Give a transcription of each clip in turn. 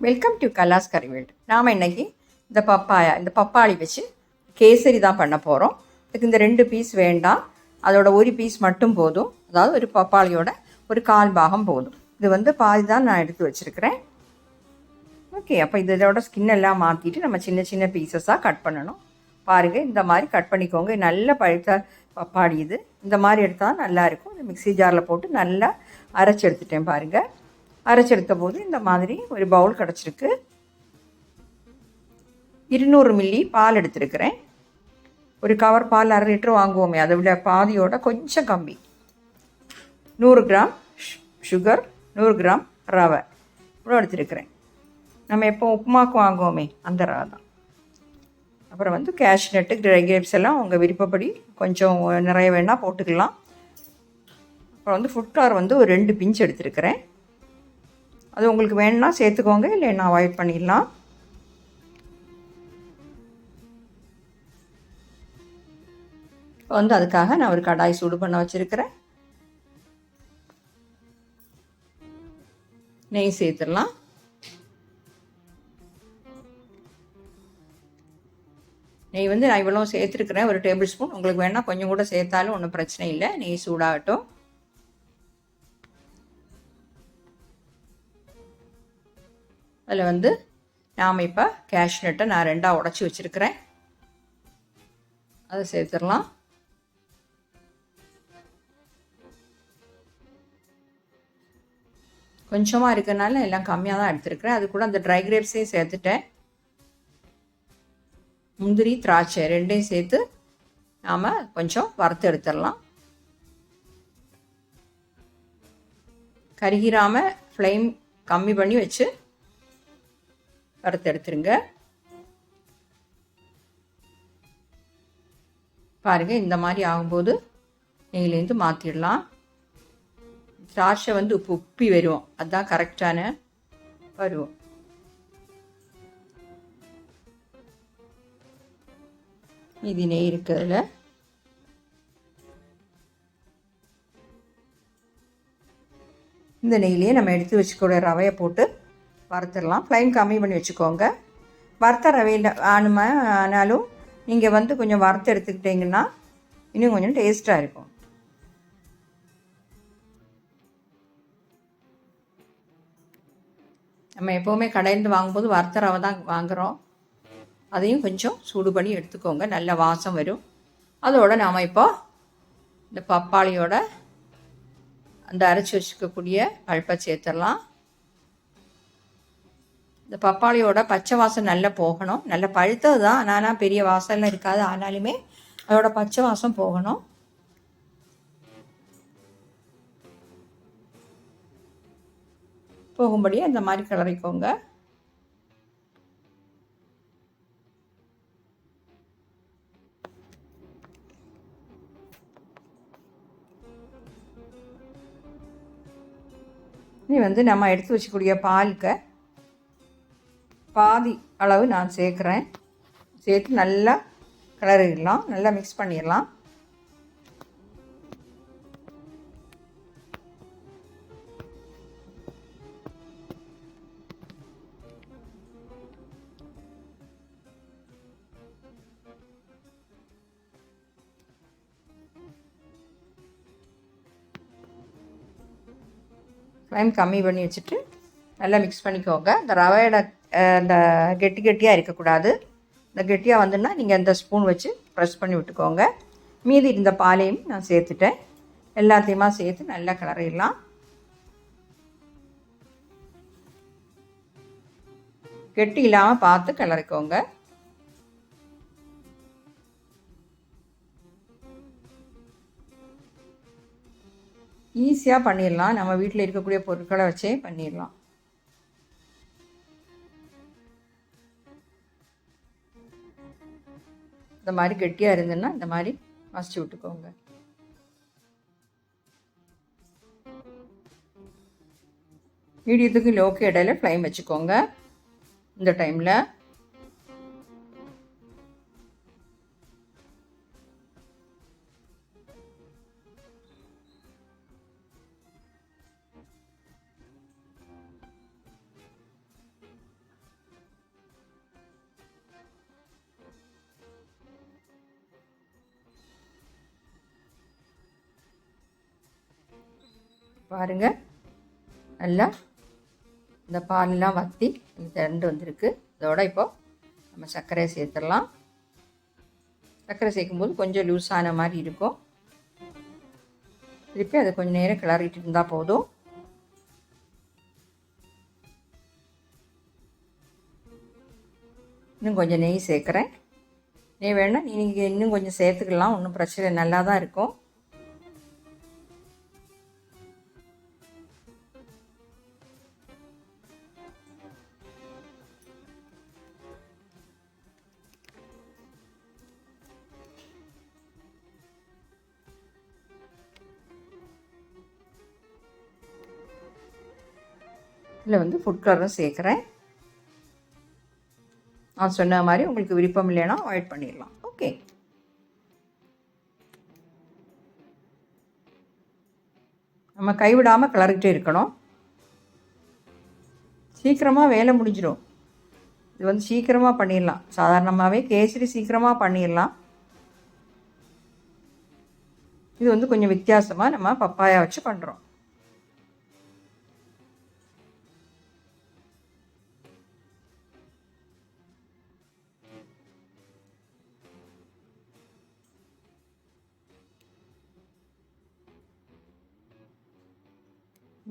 Welcome to கலாஸ் கரி world. நாம் இன்றைக்கி இந்த பப்பாளி வச்சு கேசரி தான் பண்ண போகிறோம். இதுக்கு இந்த 2 பீஸ் வேண்டாம், அதோட ஒரு பீஸ் மட்டும் போதும். அதாவது ஒரு பப்பாளியோட ஒரு 1/4 பாகம் போதும். இது பாதி தான் நான் எடுத்து வச்சுருக்கிறேன். ஓகே, அப்போ இதோட ஸ்கின் எல்லாம் மாற்றிட்டு நம்ம சின்ன சின்ன பீசஸாக கட் பண்ணணும். பாருங்கள், இந்த மாதிரி கட் பண்ணிக்கோங்க. நல்ல பழுத்த பப்பாளி இது. இந்த மாதிரி எடுத்தால் நல்லாயிருக்கும். இந்த மிக்ஸி ஜாரில் போட்டு நல்லா அரைச்சி எடுத்துட்டேன். பாருங்கள், அரைச்செடுத்த போது இந்த மாதிரி ஒரு பவுல் கிடச்சிருக்கு. 200 மில்லி பால் எடுத்துருக்கிறேன். ஒரு கவர் பால் 1/2 லிட்டர் வாங்குவோமே, அதை விட பாதியோட கொஞ்சம் கம்மி. 100 கிராம் சுகர், 100 கிராம் ரவை இவ்வளோ எடுத்துருக்கிறேன். நம்ம எப்போ உப்புமாக்கு வாங்குவோமே அந்த ரவை தான். அப்புறம் கேஷ்நட்டு, ட்ரை கிரேப்ஸ் எல்லாம் உங்கள் விருப்பப்படி கொஞ்சம் நிறைய வேணால் போட்டுக்கலாம். அப்புறம் ஃபுட் கலர் ஒரு 2 பிஞ்ச் எடுத்துருக்கிறேன். அது உங்களுக்கு வேணும்னா சேர்த்துக்கோங்க, இல்லைன்னா அவாய்ட் பண்ணிடலாம். இப்போ அதுக்காக நான் ஒரு கடாய் சூடு பண்ண வச்சுருக்கிறேன். நெய் சேர்த்துடலாம். நெய் நான் இவ்வளோ சேர்த்துருக்கிறேன், ஒரு டேபிள் ஸ்பூன். உங்களுக்கு வேணால் கொஞ்சம் கூட சேர்த்தாலும் ஒன்றும் பிரச்சனை இல்லை. நெய் சூடாகட்டும். அதில் நாம் இப்போ கேஷ்நட்டை நான் 2ஆக உடச்சி வச்சுருக்கிறேன். அதை சேர்த்துடலாம். கொஞ்சமாக இருக்கிறனால எல்லாம் கம்மியாக தான் எடுத்துருக்கிறேன். அது கூட அந்த ட்ரை கிரேப்ஸையும் சேர்த்துட்டேன். முந்திரி, திராட்சை 2ஐயும் சேர்த்து நாம் கொஞ்சம் வறுத்து எடுத்துடலாம். கருகிராமல் ஃப்ளேம் கம்மி பண்ணி வச்சு வறுத்து எடுத்துருங்க. பாருங்கள், இந்த மாதிரி ஆகும்போது நெய்லேருந்து மாற்றிடலாம். திராட்சை உப்பி வரும், அதுதான் கரெக்டான பருவம். மீதி நெய் இருக்கிறதுல இந்த நெய்லேயே நம்ம எடுத்து வச்சுக்கூட ரவையை போட்டு வறுத்துடலாம். ஃப்ளைம் கம்மி பண்ணி வச்சுக்கோங்க. வறுத்த ரவையில் ஆனாலும் நீங்கள் கொஞ்சம் வறுத்து எடுத்துக்கிட்டிங்கன்னா இன்னும் கொஞ்சம் டேஸ்ட்டாக இருக்கும். நம்ம எப்போவுமே கடையிலேருந்து வாங்கும்போது வறுத்த ரவை தான் வாங்குகிறோம். அதையும் கொஞ்சம் சூடு பண்ணி எடுத்துக்கோங்க, நல்ல வாசம் வரும். அதோடு நாம் இப்போ இந்த பப்பாளியோட அந்த அரைச்சி வச்சுக்கக்கூடிய பல்ப்பை சேர்த்துடலாம். இந்த பப்பாளியோட பச்சை வாசம் நல்லா போகணும். நல்ல பழுத்தது தான், ஆனால் பெரிய வாசம்லாம் இருக்காது. ஆனாலுமே அதோட பச்சை வாசம் போகணும். போகும்படியே இந்த மாதிரி கிளறிக்கோங்க. இனி நம்ம எடுத்து வச்சுக்கூடிய பாலுக்கு பாதி அளவு நான் சேர்க்குறேன். சேர்த்து நல்லா கிளறிடலாம், நல்லா மிக்ஸ் பண்ணிடலாம். ஃப்ளேம் கம்மி பண்ணி வச்சுட்டு நல்லா மிக்ஸ் பண்ணிக்கோங்க. இந்த ரவையோட இந்த கெட்டியாக இருக்கக்கூடாது. இந்த கெட்டியாக வந்துன்னா நீங்கள் இந்த ஸ்பூன் வச்சு ப்ரெஸ் பண்ணி விட்டுக்கோங்க. மீதி இந்த பாலையும் நான் சேர்த்துட்டேன். எல்லாத்தையுமா சேர்த்து நல்லா கிளறிடலாம். கெட்டி இல்லாமல் பார்த்து கிளறிக்கோங்க. ஈஸியாக பண்ணிடலாம். நம்ம வீட்டில் இருக்கக்கூடிய பொருட்களை வச்சே பண்ணிடலாம். இந்த மாதிரி கெட்டியாக இருந்ததுன்னா இந்த மாதிரி மசிச்சு விட்டுக்கோங்க. மீடியத்துக்கு லோக்கு இடையில ஃப்ளைம் வச்சுக்கோங்க. இந்த டைமில் பாருங்கள், நல்லா இந்த பாலெல்லாம் வற்றி திரண்டு வந்திருக்கு. இதோட இப்போது நம்ம சர்க்கரையை சேர்த்துடலாம். சர்க்கரை சேர்க்கும்போது கொஞ்சம் லூஸான மாதிரி இருக்கும். திருப்பி அதை கொஞ்சம் நேரம் கிளறிட்டு இருந்தால் போதும். இன்னும் கொஞ்சம் நெய் சேர்க்குறேன். நெய் வேணால் நீங்கள் இன்னும் கொஞ்சம் சேர்த்துக்கலாம், ஒன்றும் பிரச்சனை, நல்லா தான் இருக்கும். இதில் வந்து ஃபுட் கலரும் சேர்க்குறேன். நான் சொன்ன மாதிரி உங்களுக்கு விருப்பம் இல்லைன்னா அவாய்ட் பண்ணிடலாம். ஓகே, நம்ம கைவிடாமல் கிளறிக்கிட்டே இருக்கணும். சீக்கிரமாக வேலை முடிஞ்சிடும். இது வந்து சீக்கிரமாக பண்ணிடலாம். சாதாரணமாகவே கேசரி சீக்கிரமாக பண்ணிடலாம். இது வந்து கொஞ்சம் வித்தியாசமாக நம்ம பப்பாயா வச்சு பண்ணுறோம்.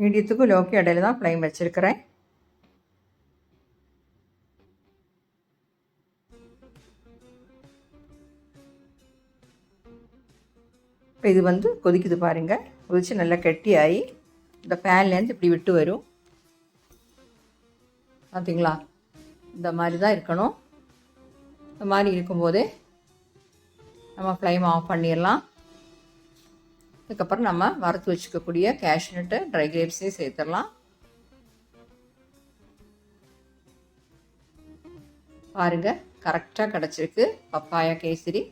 மீடியத்துக்கும் லோக்கு இடையில தான் ஃப்ளைம் வச்சுருக்கிறேன். இப்போ இது வந்து கொதிக்குது பாருங்கள். கொதித்து நல்லா கெட்டியாகி இந்த பேன்லேருந்து இப்படி விட்டு வரும். பார்த்தீங்களா? இந்த மாதிரி தான் இருக்கணும். இந்த மாதிரி இருக்கும்போதே நம்ம ஃப்ளைம் ஆஃப் பண்ணிடலாம். அதுக்கப்புறம் நம்ம வறுத்து வச்சுக்கக்கூடிய கேஷ்நட்டு, ட்ரை கிரேப்ஸையும் சேர்த்துடலாம். பாருங்கள், கரெக்டாக கிடச்சிருக்கு பப்பாயா கேசரி.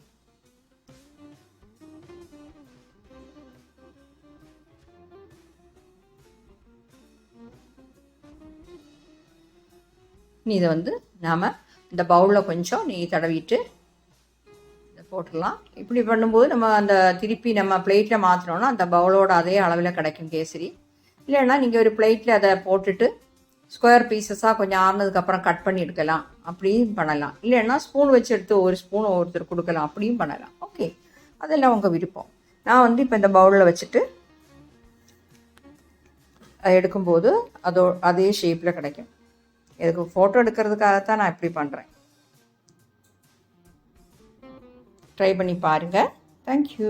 இதை வந்து நாம் இந்த பவுலில் கொஞ்சம் நெய் தடவிட்டு போட்டுடலாம். இப்படி பண்ணும்போது நம்ம அந்த திருப்பி நம்ம பிளேட்டில் மாற்றினோன்னா அந்த பவுலோட அதே அளவில் கிடைக்கும் கேசரி. இல்லைன்னா நீங்கள் ஒரு பிளேட்டில் அதை போட்டுட்டு ஸ்கொயர் பீசஸாக கொஞ்சம் ஆறுனதுக்கப்புறம் கட் பண்ணி எடுக்கலாம், அப்படியும் பண்ணலாம். இல்லைன்னா ஸ்பூன் வச்சு எடுத்து ஒரு ஸ்பூன் ஒருத்தர் கொடுக்கலாம், அப்படியும் பண்ணலாம். ஓகே, அதெல்லாம் உங்கள் விருப்பம். நான் வந்து இப்போ இந்த பவுலில் வச்சுட்டு அதை எடுக்கும்போது அதே ஷேப்பில் கிடைக்கும். இதுக்கு ஃபோட்டோ எடுக்கிறதுக்காகத்தான் நான் இப்படி பண்ணுறேன். ட்ரை பண்ணி பாருங்கள். தேங்க்யூ.